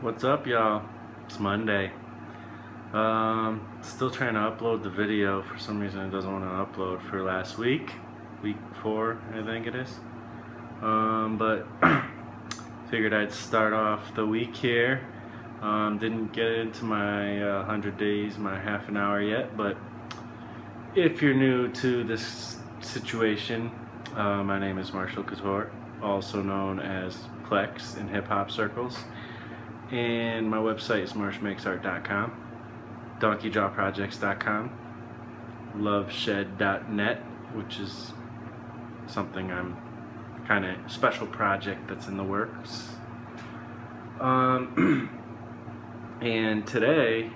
What's up, y'all? It's Monday. Still trying to upload the video. For some reason it doesn't want to upload for last week. Week 4, I think it is. But figured I'd start off the week here. Didn't get into my 100 days, my half an hour yet, but if you're new to this situation, my name is Couture, also known as Plex in hip-hop circles. And my website is marshmakesart.com, donkeyjawprojects.com, loveshed.net, which is something I'm kind of special project that's in the works. And today,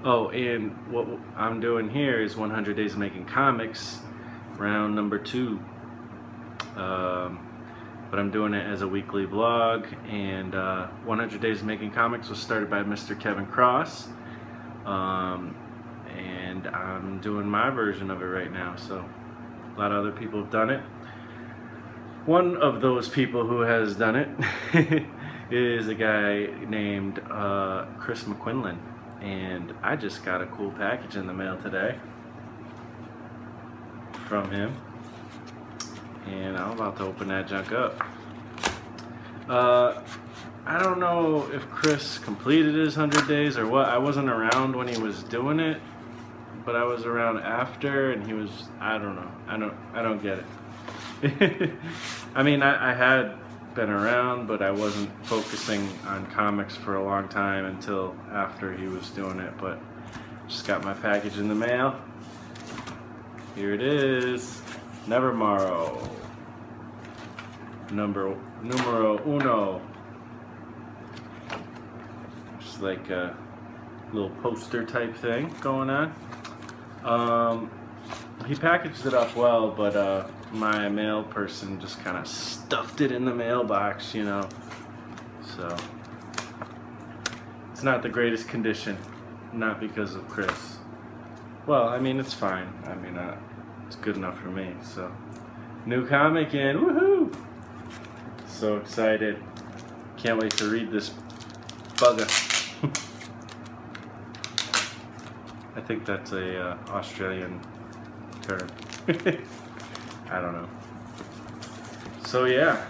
and what I'm doing here is 100 Days of Making Comics, round number 2. But I'm doing it as a weekly vlog, and 100 Days of Making Comics was started by Mr. Kevin Cross, and I'm doing my version of it right now. So a lot of other people have done it. One of those people who has done it is a guy named Chris McQuinlan, and I just got a cool package in the mail today from him. And I'm about to open that junk up. I don't know if Chris completed his 100 days or what. I wasn't around when he was doing it, but I was around after, and he was, I don't know. I don't get it. I mean, I had been around, but I wasn't focusing on comics for a long time until after he was doing it. But just got my package in the mail. Here it is. Nevermorrow. Numero uno. Just like a little poster type thing going on. He packaged it up well, but my mail person just kind of stuffed it in the mailbox, you know. So it's not the greatest condition, not because of Chris. Well, I mean, it's fine. I mean, it's good enough for me. So, new comic in, woohoo! So excited! Can't wait to read this bugger. I think that's a Australian term. I don't know. So yeah,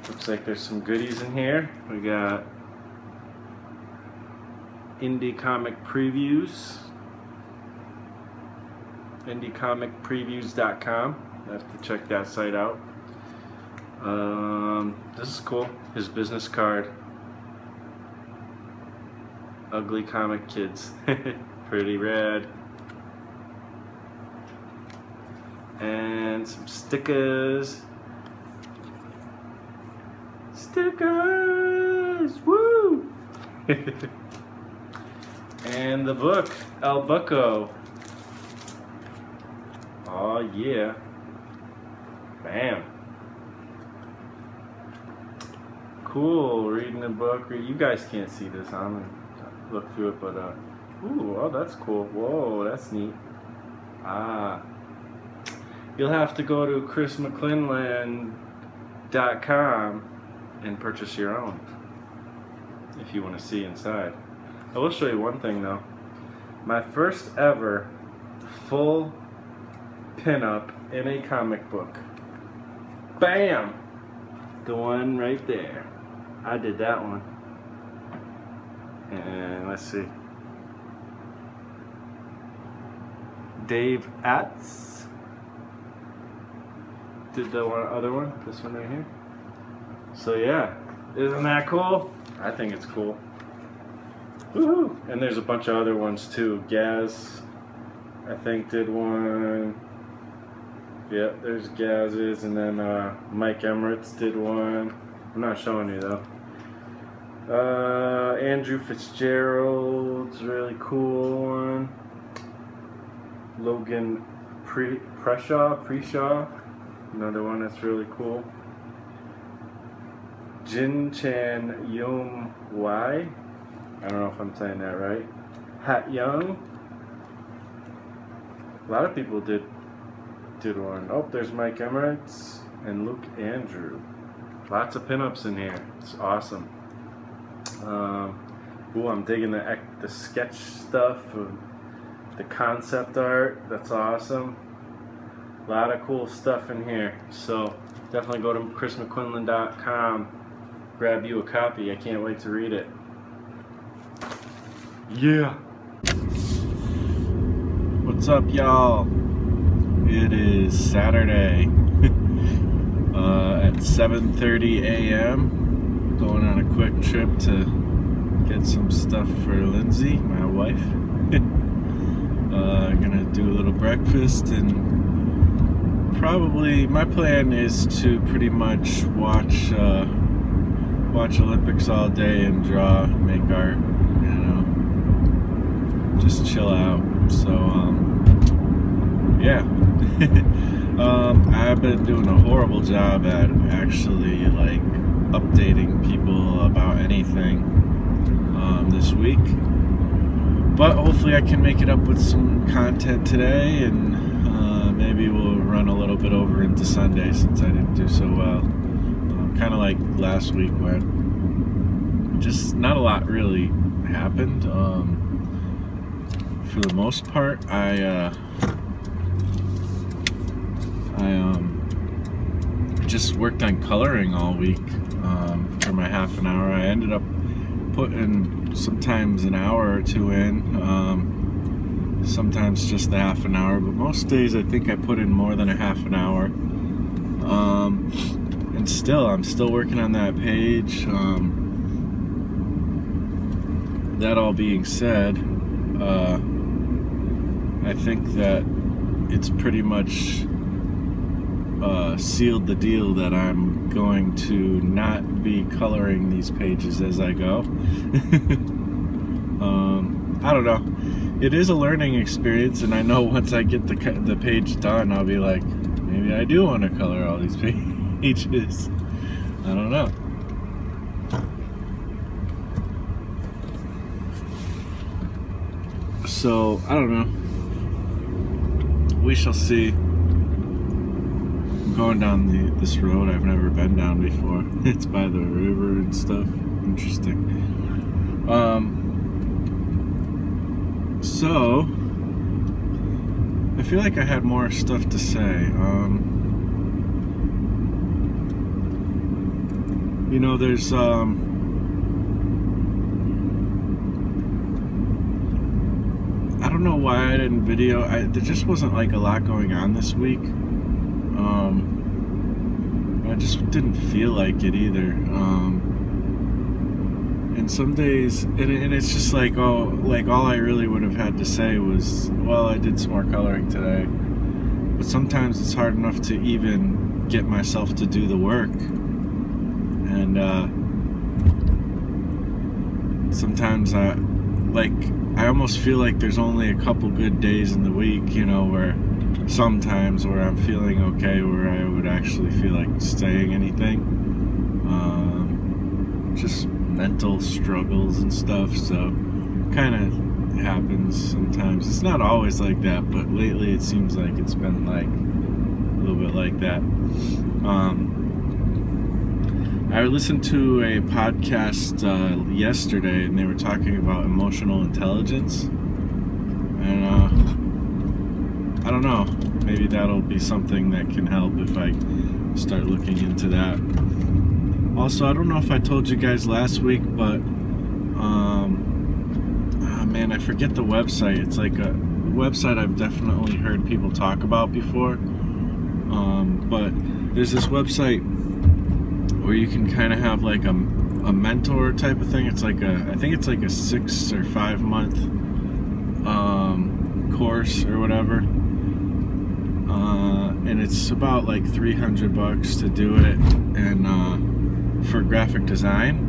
looks like there's some goodies in here. We got indie comic previews. IndieComicPreviews.com. I have to check that site out. This is cool. His business card. Ugly comic kids. Pretty rad. And some stickers. Stickers! Woo! And the book, El Bucko. Oh yeah. Bam. Cool, reading a book. You guys can't see this. I'm gonna look through it, but ooh, oh, that's cool. Whoa, that's neat. You'll have to go to chrismcquinlan.com and purchase your own if you want to see inside. I will show you one thing though. My first ever full pinup in a comic book. Bam! The one right there. I did that one. And let's see. Dave Atz did the other one. This one right here. So yeah, isn't that cool? I think it's cool. Woohoo! And there's a bunch of other ones too. Gaz, I think, did one. Yep, there's Gaz's, and then Mike Emirates did one. I'm not showing you though. Andrew Fitzgerald's really cool one. Logan Preshaw, another one that's really cool. Jin Chan Yum Y, I don't know if I'm saying that right. Hat Young. A lot of people did one. Oh, there's Mike Emirates and Luke Andrew. Lots of pinups in here. It's awesome. I'm digging the sketch stuff, the concept art. That's awesome. A lot of cool stuff in here. So definitely go to chrismcquinlan.com. Grab you a copy. I can't wait to read it. Yeah. What's up, y'all? It is Saturday at 7:30 a.m. Going on a quick trip to get some stuff for Lindsay, my wife. Gonna do a little breakfast, and probably my plan is to pretty much watch Olympics all day and draw, make art, just chill out. So yeah. I've been doing a horrible job at actually like updating people about anything this week, but hopefully I can make it up with some content today, and maybe we'll run a little bit over into Sunday since I didn't do so well. Kind of like last week where just not a lot really happened. For the most part, I just worked on coloring all week for my half an hour. I ended up putting sometimes an hour or two in, sometimes just a half an hour, but most days I think I put in more than a half an hour. And I'm still working on that page. That all being said, I think that it's pretty much sealed the deal that I'm going to not be coloring these pages as I go. I don't know. It is a learning experience, and I know once I get the page done, I'll be like, maybe I do want to color all these pages. I don't know. So, I don't know. We shall see. I'm going down this road I've never been down before. It's by the river and stuff. Interesting. So, I feel like I had more stuff to say. There's I don't know why I didn't video. There just wasn't like a lot going on this week. I just didn't feel like it either. And some days, and it's just like, all I really would have had to say was, well, I did some more coloring today. But sometimes it's hard enough to even get myself to do the work. And sometimes I almost feel like there's only a couple good days in the week, where sometimes where I'm feeling okay, where I would actually feel like saying anything. Just mental struggles and stuff, so kind of happens sometimes. It's not always like that, but lately it seems like it's been like a little bit like that. I listened to a podcast yesterday, and they were talking about emotional intelligence, and I don't know, maybe that'll be something that can help if I start looking into that. Also, I don't know if I told you guys last week, but I forget the website. It's like a website I've definitely heard people talk about before, but there's this website where you can kind of have like a mentor type of thing. It's like I think it's like a 6 or 5 month course or whatever, and it's about like $300 to do it, and for graphic design.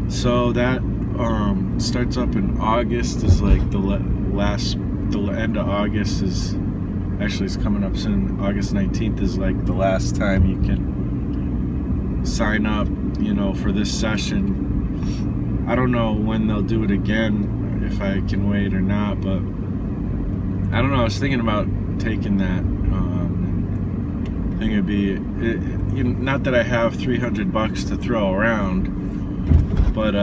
So that starts up in August. Is like the end of August is actually, it's coming up soon. August 19th is like the last time you can sign up, for this session. I don't know when they'll do it again, if I can wait or not, but I don't know. I was thinking about taking that. I think it'd be, not that I have $300 to throw around, But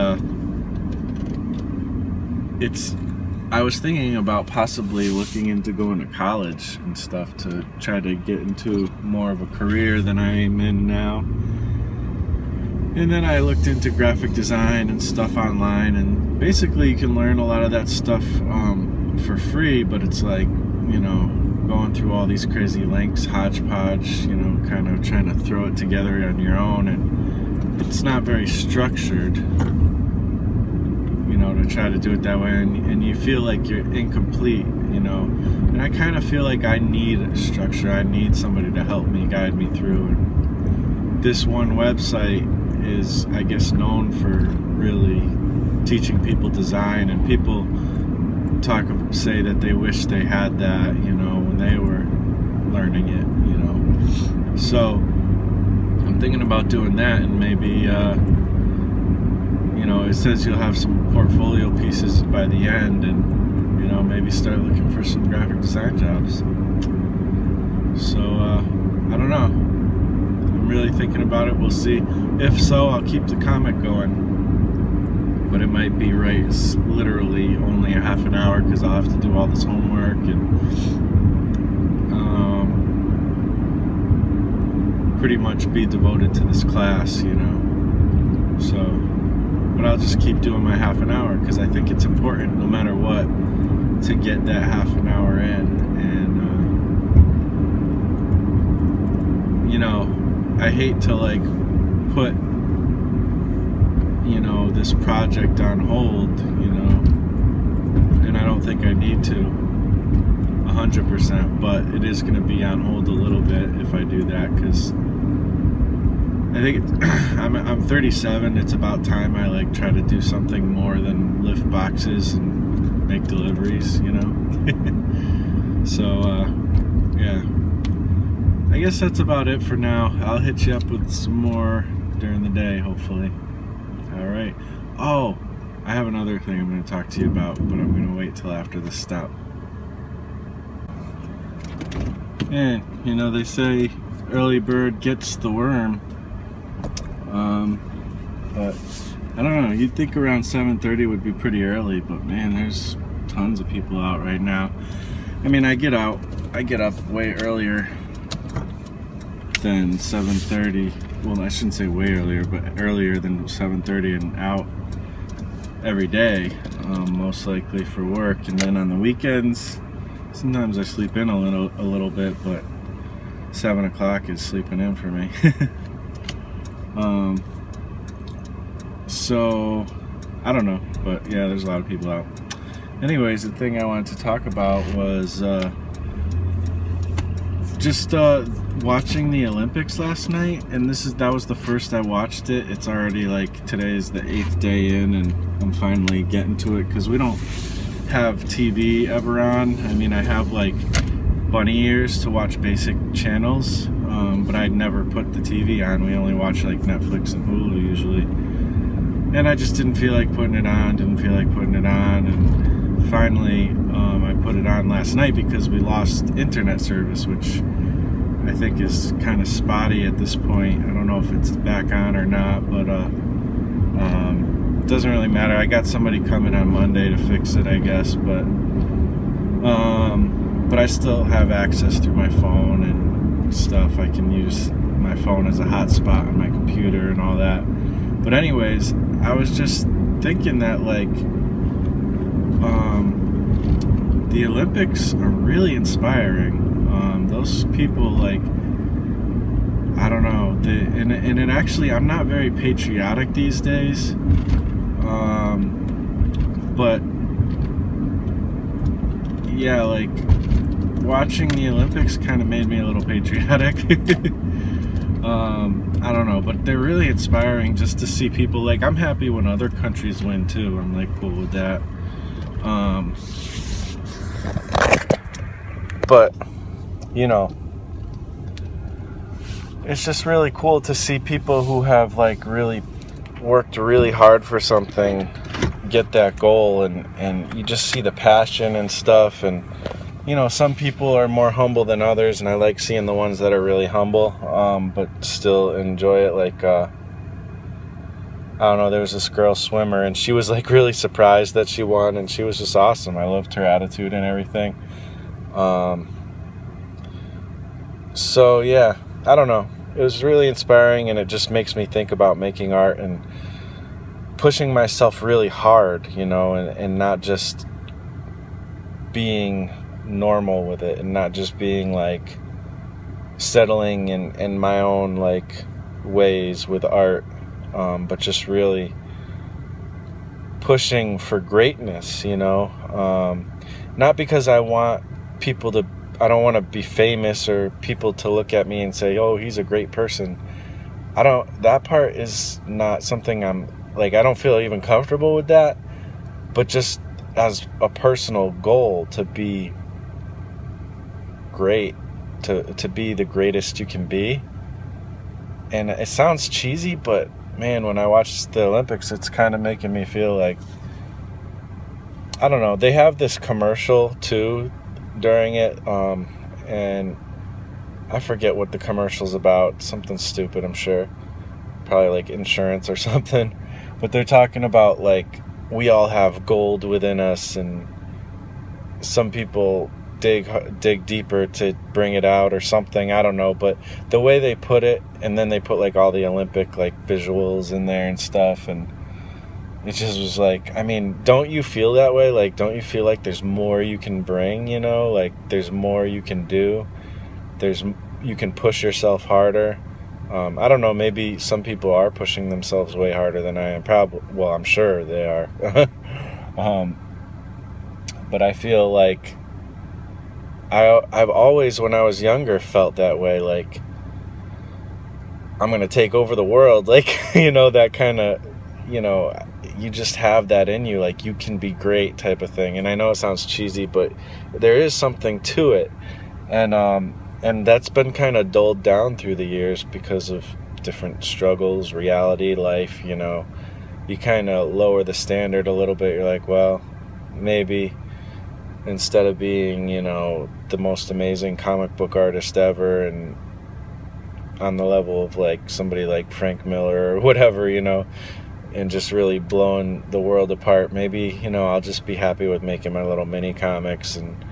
I was thinking about possibly looking into going to college and stuff to try to get into more of a career than I am in now. And then I looked into graphic design and stuff online, and basically you can learn a lot of that stuff for free, but it's like, you know, going through all these crazy links, hodgepodge, you know, kind of trying to throw it together on your own, and it's not very structured, you know, to try to do it that way, and you feel like you're incomplete, you know. And I kind of feel like I need a structure. I need somebody to help me, guide me through. And this one website is, I guess, known for really teaching people design, and people say that they wish they had that, you know, when they were learning it, you know. So I'm thinking about doing that, and maybe you know, it says you'll have some portfolio pieces by the end, and, you know, maybe start looking for some graphic design jobs. So I don't know, I'm really thinking about it. We'll see. If so, I'll keep the comic going, but it might be literally only a half an hour, because I'll have to do all this homework and pretty much be devoted to this class, you know. So, but I'll just keep doing my half an hour, because I think it's important, no matter what, to get that half an hour in. And you know, I hate to like put, you know, this project on hold, you know, and I don't think I need to 100%, but it is going to be on hold a little bit if I do that, because I think I'm 37. It's about time I like try to do something more than lift boxes and make deliveries, you know. So yeah, I guess that's about it for now. I'll hit you up with some more during the day, hopefully. All right. Oh, I have another thing I'm going to talk to you about, but I'm going to wait till after this stop. And, you know, they say early bird gets the worm. But I don't know, you'd think around 7:30 would be pretty early, but man, there's tons of people out right now. I mean, I get up way earlier than 7:30. Well, I shouldn't say way earlier, but earlier than 7:30, and out every day, most likely for work. And then on the weekends, sometimes I sleep in a little bit, but 7 o'clock is sleeping in for me. So I don't know, but yeah, there's a lot of people out. Anyways, the thing I wanted to talk about was just watching the Olympics last night, and that was the first I watched it. It's already like, today is the 8th day in, and I'm finally getting to it, because we don't have TV ever on. I mean, I have like bunny ears to watch basic channels, but I'd never put the TV on. We only watch like Netflix and Hulu usually, and I just didn't feel like putting it on, and finally I put it on last night, because we lost internet service, which I think is kind of spotty at this point. I don't know if it's back on or not, but it doesn't really matter. I got somebody coming on Monday to fix it, I guess, but I still have access through my phone and stuff. I can use my phone as a hotspot on my computer and all that. But anyways, I was just thinking that like the Olympics are really inspiring. Those people, like, I don't know, and it actually, I'm not very patriotic these days, but yeah, like, watching the Olympics kind of made me a little patriotic. I don't know, but they're really inspiring just to see people. Like, I'm happy when other countries win too. I'm like cool with that. But you know, it's just really cool to see people who have like really worked really hard for something get that goal, and you just see the passion and stuff. And you know, some people are more humble than others, and I like seeing the ones that are really humble, but still enjoy it. Like I don't know, there was this girl swimmer, and she was like really surprised that she won, and she was just awesome. I loved her attitude and everything. So yeah, I don't know. It was really inspiring, and it just makes me think about making art and pushing myself really hard, and not just being normal with it, and not just being like settling in my own like ways with art, but just really pushing for greatness, not because I don't want to be famous or people to look at me and say, oh, he's a great person. That part is not something I don't feel even comfortable with that, but just as a personal goal to be great, to be the greatest you can be. And it sounds cheesy, but man, when I watch the Olympics, it's kind of making me feel like, I don't know, they have this commercial too during it, and I forget what the commercial's about, something stupid, I'm sure, probably like insurance or something, but they're talking about like we all have gold within us, and some people dig deeper to bring it out or something, I don't know, but the way they put it, and then they put like all the Olympic like visuals in there and stuff, and it just was like, I mean, don't you feel that way? Like, don't you feel like there's more you can bring, like there's more you can do, you can push yourself harder. I don't know, maybe some people are pushing themselves way harder than I am, probably, well, I'm sure they are. But I feel like I've always, when I was younger, felt that way, like I'm gonna take over the world, like that kind of, you just have that in you, like you can be great type of thing. And I know it sounds cheesy, but there is something to it, and that's been kind of dulled down through the years because of different struggles, reality, life. You kind of lower the standard a little bit. You're like, well, maybe instead of being, the most amazing comic book artist ever, and on the level of like somebody like Frank Miller or whatever, and just really blowing the world apart, maybe, I'll just be happy with making my little mini comics, and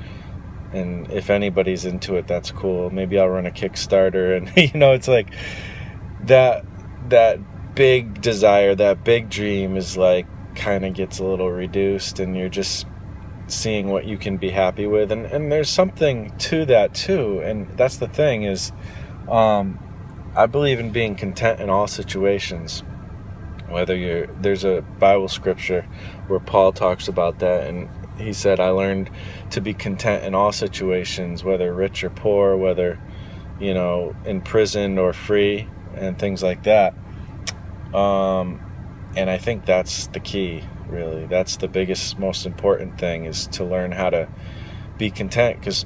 if anybody's into it, that's cool. Maybe I'll run a Kickstarter, and it's like that big desire, that big dream is like kind of gets a little reduced, and you're just seeing what you can be happy with, and there's something to that too. And that's the thing is, I believe in being content in all situations. There's a Bible scripture where Paul talks about that, and he said, I learned to be content in all situations, whether rich or poor, whether in prison or free, and things like that. And I think that's the key, really. That's the biggest, most important thing, is to learn how to be content, because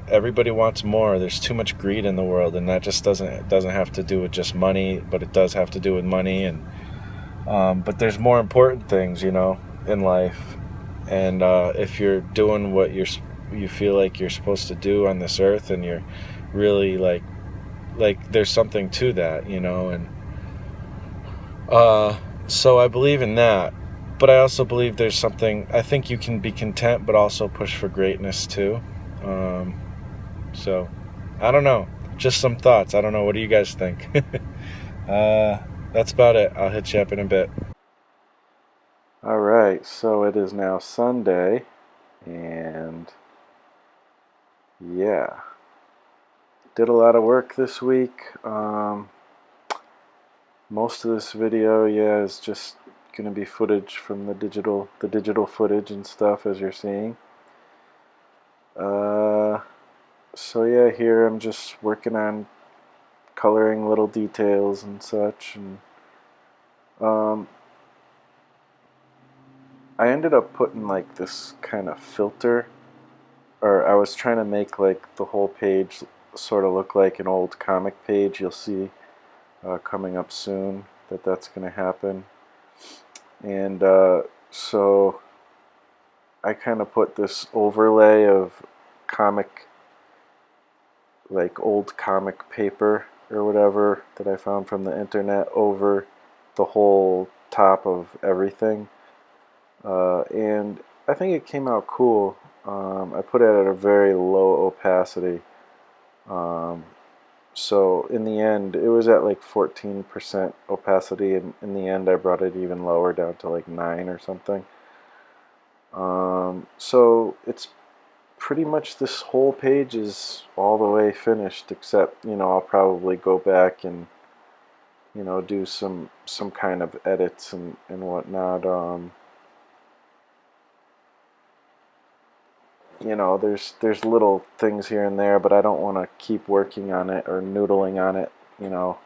everybody wants more. There's too much greed in the world, and that just doesn't have to do with just money, but it does have to do with money. And but there's more important things, in life. And if you're doing what you feel like you're supposed to do on this earth, and you're really like there's something to that, and so I believe in that. But I also believe there's something, I think you can be content but also push for greatness too. So I don't know, just some thoughts. I don't know, what do you guys think? That's about it. I'll hit you up in a bit. Alright, so it is now Sunday, and yeah, did a lot of work this week. Most of this video, is just gonna be footage from the digital footage and stuff, as you're seeing. So yeah, here I'm just working on coloring little details and such, and I ended up putting like this kind of filter, or I was trying to make like the whole page sort of look like an old comic page. You'll see coming up soon that's gonna happen. And so I kind of put this overlay of old comic paper or whatever that I found from the internet over the whole top of everything, and I think it came out cool. I put it at a very low opacity, um, so in the end it was at like 14% opacity, and in the end I brought it even lower, down to like 9 or something. So it's pretty much, this whole page is all the way finished, except, I'll probably go back and, do some kind of edits and whatnot. There's little things here and there, but I don't want to keep working on it or noodling on it, you know,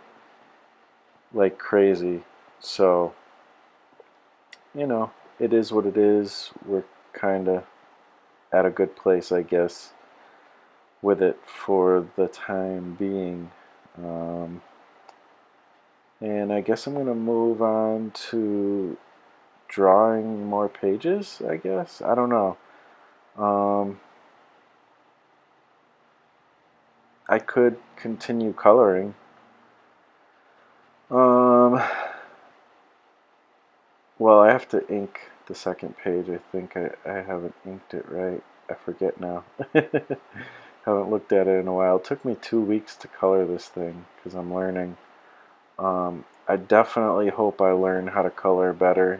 like crazy. So, you know, it is what it is. We're kind of at a good place, I guess, with it for the time being. Um, and I guess I'm going to move on to drawing more pages, I guess. I don't know. Um, I could continue coloring. Um, well, I have to ink the second page. I think I haven't inked it right. I forget now. Haven't looked at it in a while. It took me 2 weeks to color this thing because I'm learning. I definitely hope I learn how to color better.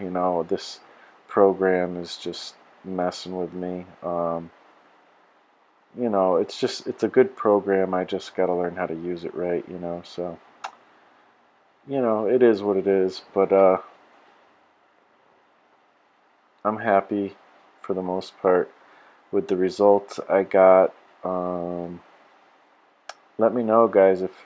This program is just messing with me. It's a good program. I just got to learn how to use it right, so, it is what it is, but, I'm happy for the most part with the results I got. Let me know, guys, if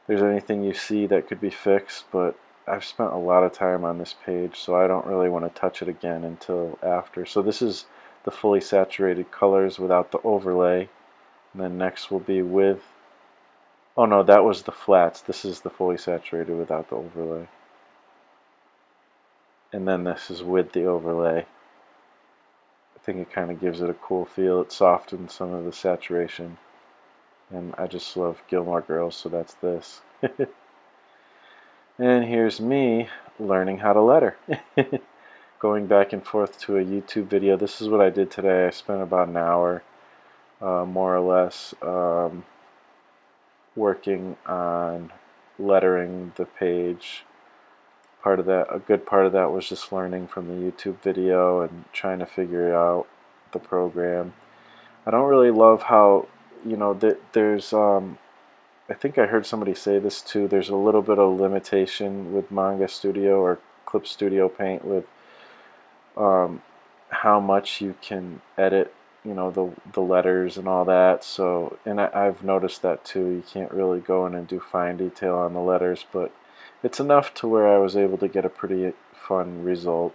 there's anything you see that could be fixed, but I've spent a lot of time on this page, so I don't really want to touch it again until after. So this is the fully saturated colors without the overlay, and then next will be with, oh no, that was the flats. This is the fully saturated without the overlay, and then this is with the overlay. I think it kind of gives it a cool feel. It softens some of the saturation, and I just love Gilmore Girls, so that's this. And here's me learning how to letter. Going back and forth to a YouTube video. This is what I did today. I spent about an hour, more or less, working on lettering the page. A good part of that was just learning from the YouTube video and trying to figure out the program. I don't really love how, there's, I think I heard somebody say this too, there's a little bit of limitation with Manga Studio or Clip Studio Paint with how much you can edit, the letters and all that. So, and I've noticed that too. You can't really go in and do fine detail on the letters, but it's enough to where I was able to get a pretty fun result.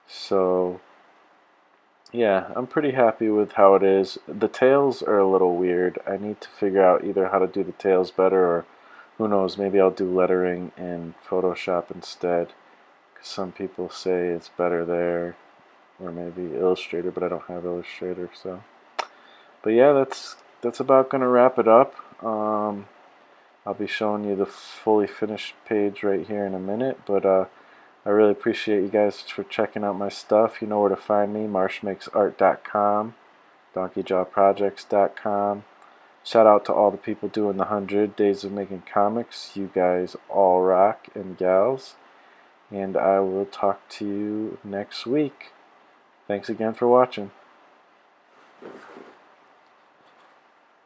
So yeah, I'm pretty happy with how it is. The tails are a little weird. I need to figure out either how to do the tails better, or who knows, maybe I'll do lettering in Photoshop instead. Some people say it's better there, or maybe Illustrator, but I don't have Illustrator, so. But yeah, that's about gonna wrap it up. I'll be showing you the fully finished page right here in a minute, but I really appreciate you guys for checking out my stuff. You know where to find me, marshmakesart.com, donkeyjawprojects.com. Shout out to all the people doing the 100 days of making comics. You guys all rock, and gals. And I will talk to you next week. Thanks again for watching.